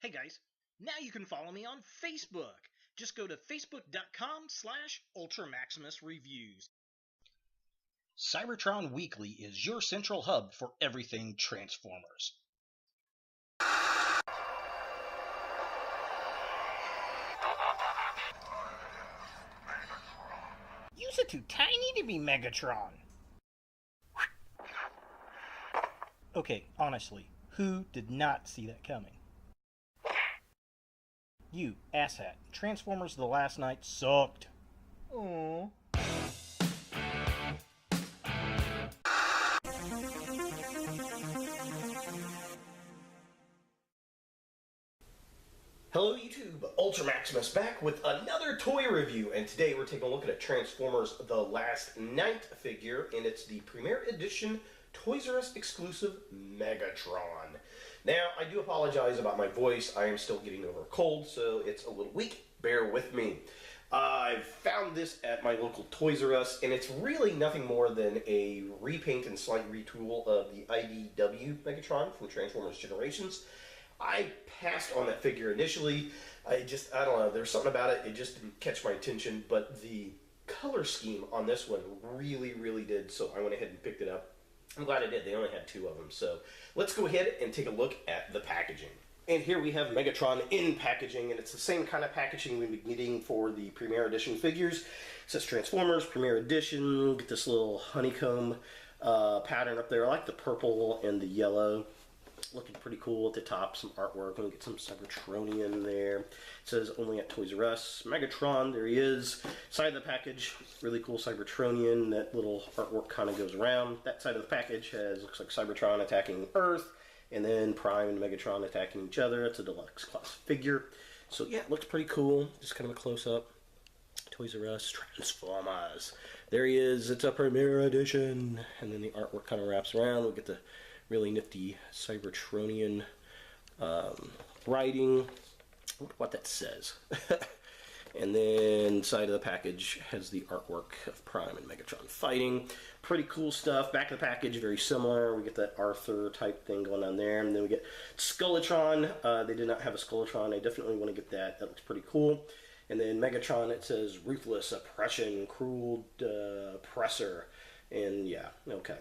Hey guys, now you can follow me on Facebook. Just go to facebook.com/UltraMaximusReviews. Cybertron Weekly is your central hub for everything Transformers. You're too tiny to be Megatron. Okay, honestly, who did not see that coming? You, asshat. Transformers The Last Night sucked. Aww. Hello YouTube, Ultra Maximus back with another toy review, and today we're taking a look at a Transformers The Last Night figure, and it's the Premier Edition Toys R Us exclusive Megatron. Now, I do apologize about my voice. I am still getting over a cold, so it's a little weak. Bear with me. I found this at my local Toys R Us, and it's really nothing more than a repaint and slight retool of the IDW Megatron from Transformers Generations. I passed on that figure initially. I don't know, there's something about it just didn't catch my attention, but the color scheme on this one really did, so I went ahead and picked it up. I'm glad I did. They only had 2 of them. So let's go ahead and take a look at the packaging. And here we have Megatron in packaging, and it's the same kind of packaging we've been getting for the Premier Edition figures. It says Transformers, Premier Edition. Get this little honeycomb pattern up there. I like the purple and the yellow. Looking pretty cool at the top. Some artwork. We'll get some Cybertronian there. It says only at Toys R Us. Megatron, there he is. Side of the package, really cool Cybertronian. That little artwork kind of goes around. That side of the package looks like Cybertron attacking Earth, and then Prime and Megatron attacking each other. It's a deluxe class figure. So yeah, it looks pretty cool. Just kind of a close-up. Toys R Us Transformers. There he is. It's a Premier Edition. And then the artwork kind of wraps around. We'll get the really nifty Cybertronian writing. I wonder what that says. And then side of the package has the artwork of Prime and Megatron fighting. Pretty cool stuff. Back of the package, very similar. We get that Arthur type thing going on there. And then we get Skeletron. They did not have a Skeletron. I definitely want to get that. That looks pretty cool. And then Megatron, it says ruthless oppression, cruel oppressor. And yeah, okay.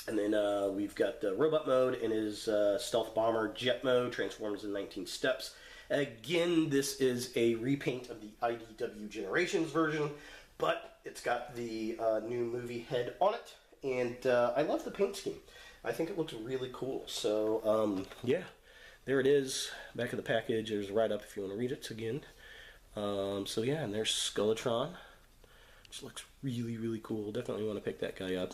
And then we've got robot mode and his stealth bomber jet mode, transforms in 19 steps. Again, this is a repaint of the IDW Generations version, but it's got the new movie head on it, and I love the paint scheme. I think it looks really cool. So yeah, there it is. Back of the package. There's a write-up if you want to read it again. So yeah, and there's Skeletron, which looks really cool. Definitely want to pick that guy up.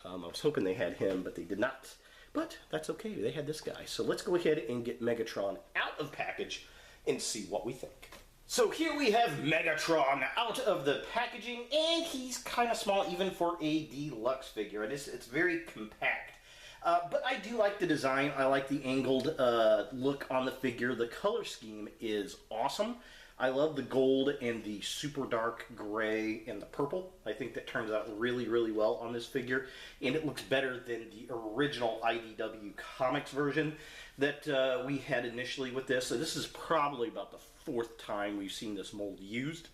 I was hoping they had him, but they did not. But that's okay. They had this guy. So let's go ahead and get Megatron out of package and see what we think. So here we have Megatron out of the packaging, and he's kind of small even for a deluxe figure. It's very compact. But I do like the design. I like the angled look on the figure. The color scheme is awesome. I love the gold and the super dark gray and the purple. I think that turns out really well on this figure, and it looks better than the original IDW Comics version that we had initially with this. So this is probably about the 4th time we've seen this mold used,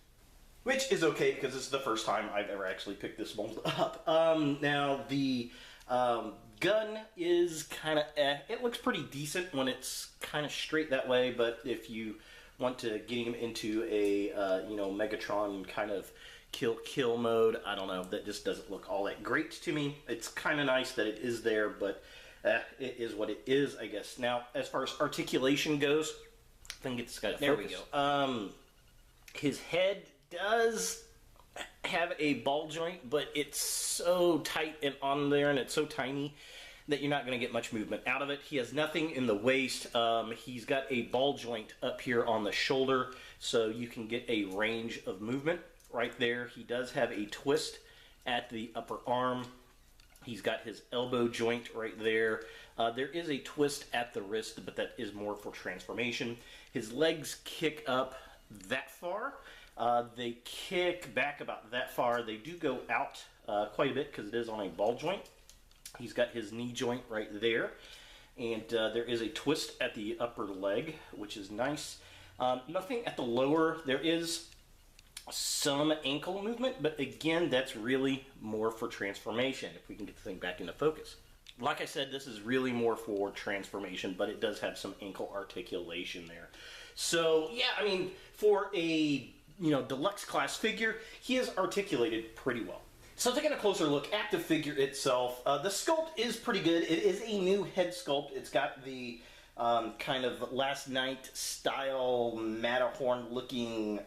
which is okay because this is the first time I've ever actually picked this mold up. Now the gun is kind of it looks pretty decent when it's kind of straight that way, but if you want to get him into a Megatron kind of kill mode, I don't know, that just doesn't look all that great to me. It's kind of nice that it is there, but it is what it is, I guess. Now, as far as articulation goes, I think it's got to focus. There we go. His head does have a ball joint, but it's so tight and on there, and it's so tiny that you're not going to get much movement out of it. He has nothing in the waist. He's got a ball joint up here on the shoulder, so you can get a range of movement right there. He does have a twist at the upper arm. He's got his elbow joint right there. There is a twist at the wrist, but that is more for transformation. His legs kick up that far. They kick back about that far. They do go out quite a bit because it is on a ball joint. He's got his knee joint right there. and there is a twist at the upper leg, which is nice. Nothing at the lower. There is some ankle movement, but again, that's really more for transformation, if we can get the thing back into focus. Like I said, this is really more for transformation, but it does have some ankle articulation there. So, yeah, I mean, for a, deluxe class figure, he is articulated pretty well. So taking a closer look at the figure itself, the sculpt is pretty good. It is a new head sculpt. It's got the kind of Last Night style Matterhorn looking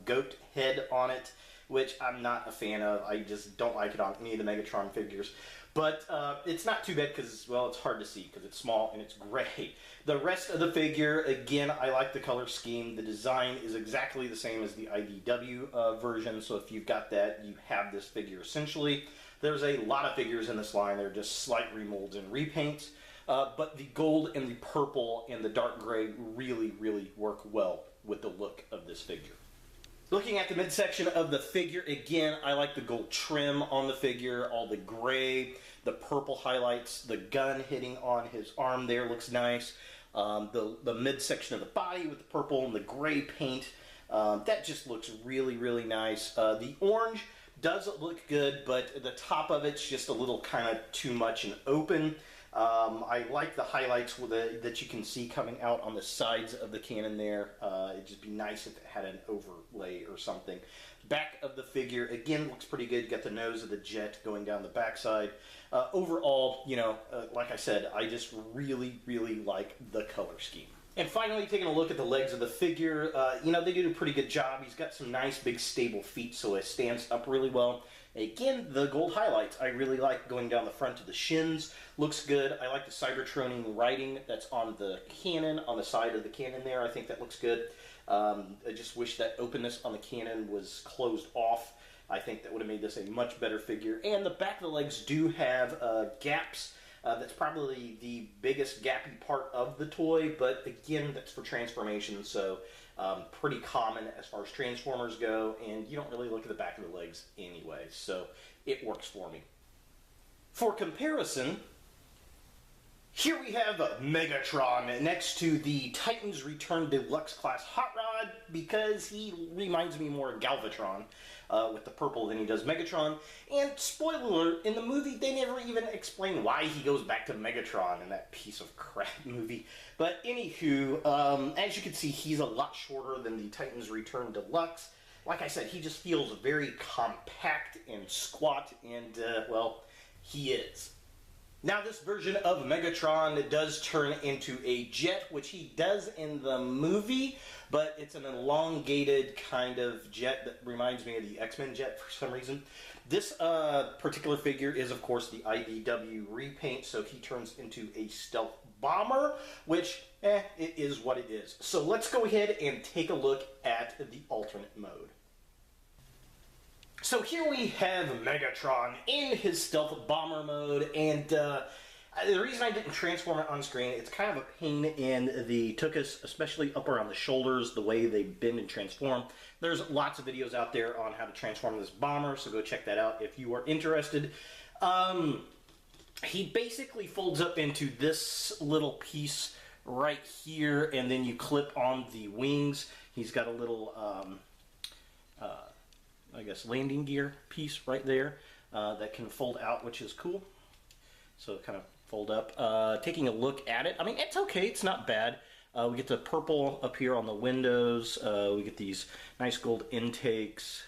goat head on it, which I'm not a fan of. I just don't like it on any of the Megatron figures. But it's not too bad because, well, it's hard to see because it's small and it's gray. The rest of the figure, again, I like the color scheme. The design is exactly the same as the IDW version, so if you've got that, you have this figure essentially. There's a lot of figures in this line. They're just slight remolds and repaints. But the gold and the purple and the dark gray really, really work well with the look of this figure. Looking at the midsection of the figure, again, I like the gold trim on the figure, all the gray, the purple highlights, the gun hitting on his arm there looks nice. The midsection of the body with the purple and the gray paint, that just looks really, really nice. The orange does look good, but the top of it's just a little kind of too much and open. I like the highlights that you can see coming out on the sides of the cannon there. It'd just be nice if it had an overlay or something. Back of the figure, again, looks pretty good. You got the nose of the jet going down the backside. Overall, like I said, I just really, really like the color scheme. And finally, taking a look at the legs of the figure, they did a pretty good job. He's got some nice, big, stable feet, so it stands up really well. Again, the gold highlights, I really like going down the front of the shins. Looks good. I like the Cybertronian writing that's on the cannon, on the side of the cannon there. I think that looks good. I just wish that openness on the cannon was closed off. I think that would have made this a much better figure. And the back of the legs do have gaps. That's probably the biggest gappy part of the toy, but again, that's for transformation, so pretty common as far as Transformers go, and you don't really look at the back of the legs anyway, so it works for me. For comparison, here we have Megatron next to the Titans Return Deluxe Class Hot Rod, because he reminds me more of Galvatron with the purple than he does Megatron. And spoiler alert, in the movie they never even explain why he goes back to Megatron in that piece of crap movie. But anywho, as you can see, he's a lot shorter than the Titans Return Deluxe. Like I said, he just feels very compact and squat, and, well, he is. Now, this version of Megatron does turn into a jet, which he does in the movie, but it's an elongated kind of jet that reminds me of the X-Men jet for some reason. This particular figure is, of course, the IDW repaint, so he turns into a stealth bomber, which, it is what it is. So let's go ahead and take a look at the alternate mode. So here we have Megatron in his stealth bomber mode, and the reason I didn't transform it on screen, it's kind of a pain in the tuchus, especially up around the shoulders, the way they bend and transform. There's lots of videos out there on how to transform this bomber, so go check that out if you are interested. He basically folds up into this little piece right here, and then you clip on the wings. He's got a little I guess landing gear piece right there that can fold out, which is cool. So it kind of fold up. Taking a look at it, I mean, it's okay, it's not bad. We get the purple up here on the windows. We get these nice gold intakes,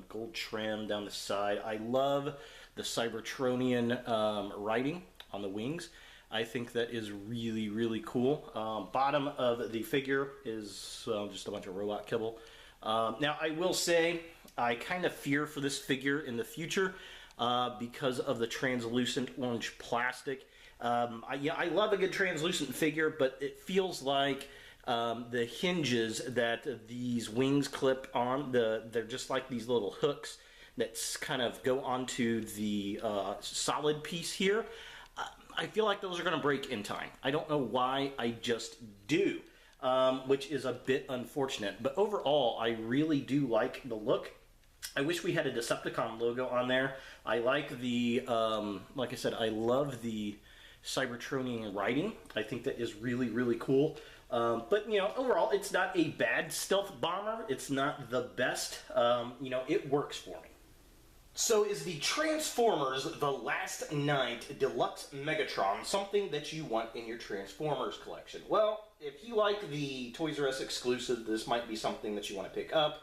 gold trim down the side. I love the Cybertronian writing on the wings. I think that is really, really cool. Bottom of the figure is just a bunch of robot kibble. Now, I will say, I kind of fear for this figure in the future because of the translucent orange plastic. I love a good translucent figure, but it feels like the hinges that these wings clip on, they're just like these little hooks that kind of go onto the solid piece here. I feel like those are going to break in time. I don't know why, I just do. Which is a bit unfortunate. But overall, I really do like the look. I wish we had a Decepticon logo on there. I like the, like I said, I love the Cybertronian writing. I think that is really, really cool. But, overall, it's not a bad stealth bomber. It's not the best. It works for me. So is the Transformers The Last Knight Deluxe Megatron something that you want in your Transformers collection? Well, if you like the Toys R Us exclusive, this might be something that you want to pick up.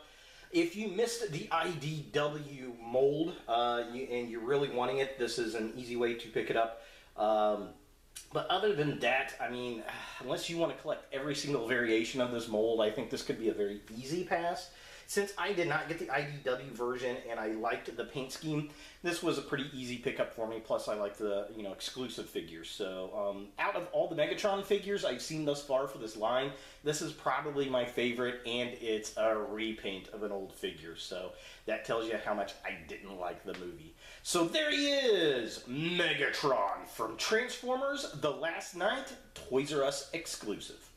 If you missed the IDW mold and you're really wanting it, this is an easy way to pick it up. But other than that, I mean, unless you want to collect every single variation of this mold, I think this could be a very easy pass. Since I did not get the IDW version and I liked the paint scheme, this was a pretty easy pickup for me. Plus, I like the exclusive figures. So, out of all the Megatron figures I've seen thus far for this line, this is probably my favorite, and it's a repaint of an old figure. So that tells you how much I didn't like the movie. So there he is, Megatron from Transformers: The Last Knight, Toys R Us exclusive.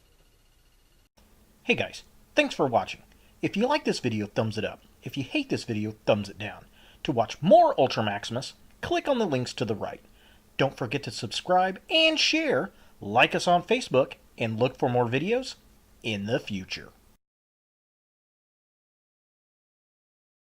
Hey guys, thanks for watching. If you like this video, thumbs it up. If you hate this video, thumbs it down. To watch more Ultra Maximus, click on the links to the right. Don't forget to subscribe and share, like us on Facebook, and look for more videos in the future.